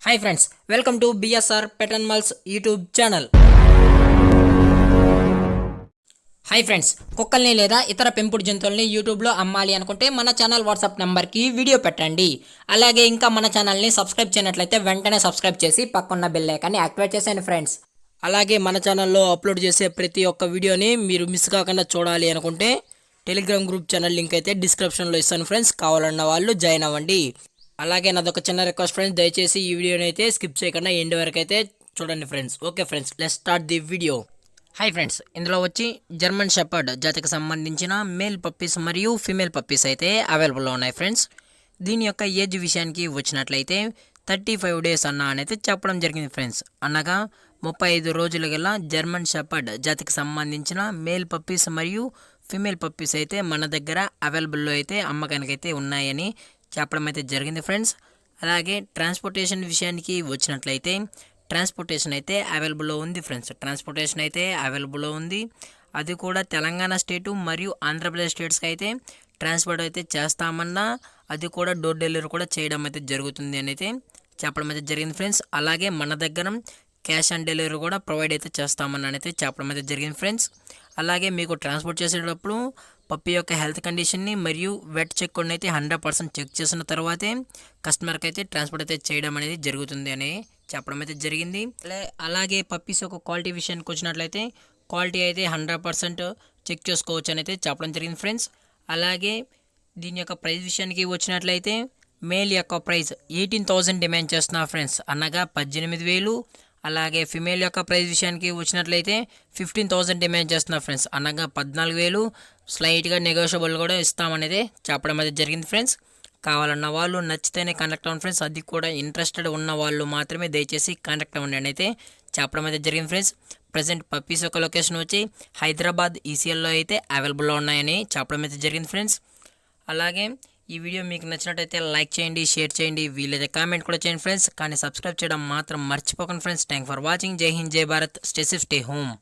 Hi friends, welcome to BSR pet animals YouTube channel. Hi friends, కుక్కల్ని లేదా ఇతర పెంపుడు జంతువుల్ని యూట్యూబ్లో అమ్మాలి అనుకుంటే మన ఛానల్ వాట్సాప్ నెంబర్కి వీడియో పెట్టండి. అలాగే ఇంకా మన ఛానల్ని సబ్స్క్రైబ్ చేయనట్లయితే వెంటనే సబ్స్క్రైబ్ చేసి పక్కన్న బెల్ ఐకాన్ని యాక్టివేట్ చేసేయండి ఫ్రెండ్స్. అలాగే మన ఛానల్లో అప్లోడ్ చేసే ప్రతి ఒక్క వీడియోని మీరు మిస్ కాకుండా చూడాలి అనుకుంటే టెలిగ్రామ్ గ్రూప్ ఛానల్ లింక్ అయితే డిస్క్రిప్షన్లో ఇస్తాను ఫ్రెండ్స్. కావాలన్న వాళ్ళు జాయిన్ అవ్వండి. అలాగే నాదొక చిన్న రిక్వెస్ట్ ఫ్రెండ్స్, దయచేసి ఈ వీడియోని అయితే స్కిప్ చేయకుండా ఎండ్ వరకు అయితే చూడండి friends. Okay friends, let's start the video. Hi friends, ఇందులో వచ్చి జర్మన్ షెపర్డ్ జాతికి సంబంధించిన మేల్ పప్పీస్ మరియు ఫీమేల్ పప్పీస్ అయితే అవైలబుల్లో ఉన్నాయి ఫ్రెండ్స్. దీని యొక్క ఏజ్ విషయానికి వచ్చినట్లయితే 35 డేస్ అనేది చెప్పడం జరిగింది ఫ్రెండ్స్. అనగా 35 రోజుల గల జర్మన్ షెపర్డ్ జాతికి సంబంధించిన మేల్ పప్పీస్ మరియు ఫీమేల్ పప్పీస్ అయితే మన దగ్గర అవైలబుల్లో అయితే అమ్మకానికి అయితే ఉన్నాయని చెప్పడం అయితే జరిగింది ఫ్రెండ్స్. అలాగే ట్రాన్స్పోర్టేషన్ విషయానికి వచ్చినట్లయితే ట్రాన్స్పోర్టేషన్ అయితే అవైలబుల్లో ఉంది ఫ్రెండ్స్. ట్రాన్స్పోర్టేషన్ అయితే అవైలబుల్లో ఉంది. అది కూడా తెలంగాణ స్టేటు మరియు ఆంధ్రప్రదేశ్ స్టేట్స్కి అయితే ట్రాన్స్పోర్ట్ అయితే చేస్తామన్నా అది కూడా డోర్ డెలివరీ కూడా చేయడం అయితే జరుగుతుంది అని అయితే చెప్పడం అయితే జరిగింది ఫ్రెండ్స్. అలాగే మన దగ్గర క్యాష్ ఆన్ డెలివరీ కూడా ప్రొవైడ్ అయితే చేస్తామని అయితే చెప్పడం అయితే జరిగింది ఫ్రెండ్స్. అలాగే మీకు ట్రాన్స్పోర్ట్ చేసేటప్పుడు పప్పి యొక్క హెల్త్ కండిషన్ని మరియు వెట్ చెక్ కూడా అయితే 100% చెక్ చేసిన తర్వాతే కస్టమర్కి అయితే ట్రాన్స్పోర్ట్ అయితే చేయడం అనేది జరుగుతుంది అని చెప్పడం అయితే జరిగింది. అలాగే పప్పీస్ యొక్క క్వాలిటీ విషయానికి వచ్చినట్లయితే క్వాలిటీ అయితే 100% చెక్ చేసుకోవచ్చు అని అయితే చెప్పడం జరిగింది ఫ్రెండ్స్. అలాగే దీని యొక్క ప్రైస్ విషయానికి వచ్చినట్లయితే మేల్ యొక్క ప్రైస్ 18,000 డిమాండ్ చేస్తున్నారు ఫ్రెండ్స్, అనగా 18,000. అలాగే ఫిమేల్ యొక్క ప్రైస్ విషయానికి వచ్చినట్లయితే 15,000 డిమాండ్ చేస్తున్నారు ఫ్రెండ్స్, అనగా 14,000. స్లైట్గా నెగోషియబుల్ కూడా ఇస్తామనేది చెప్పడం అయితే జరిగింది ఫ్రెండ్స్. కావాలన్న వాళ్ళు నచ్చితేనే కాంటాక్ట్ అవ్వండి ఫ్రెండ్స్. అది కూడా ఇంట్రెస్టెడ్ ఉన్న వాళ్ళు మాత్రమే దయచేసి కాంటాక్ట్ అవ్వండి అని అయితే చెప్పడం అయితే జరిగింది ఫ్రెండ్స్. ప్రజెంట్ పప్పీస్ యొక్క లొకేషన్ వచ్చి హైదరాబాద్ ఈసీఎల్లో అయితే అవైలబుల్లో ఉన్నాయని చెప్పడం అయితే జరిగింది ఫ్రెండ్స్. అలాగే ఈ వీడియో మీకు నచ్చినట్టయితే లైక్ చేయండి, షేర్ చేయండి, వీలైతే కామెంట్ కూడా చేయండి ఫ్రెండ్స్. కానీ సబ్స్క్రైబ్ చేయడం మాత్రం మర్చిపోకండి ఫ్రెండ్స్. Thank for watching. జై హింద్, జై Bharat, stay safe, stay home.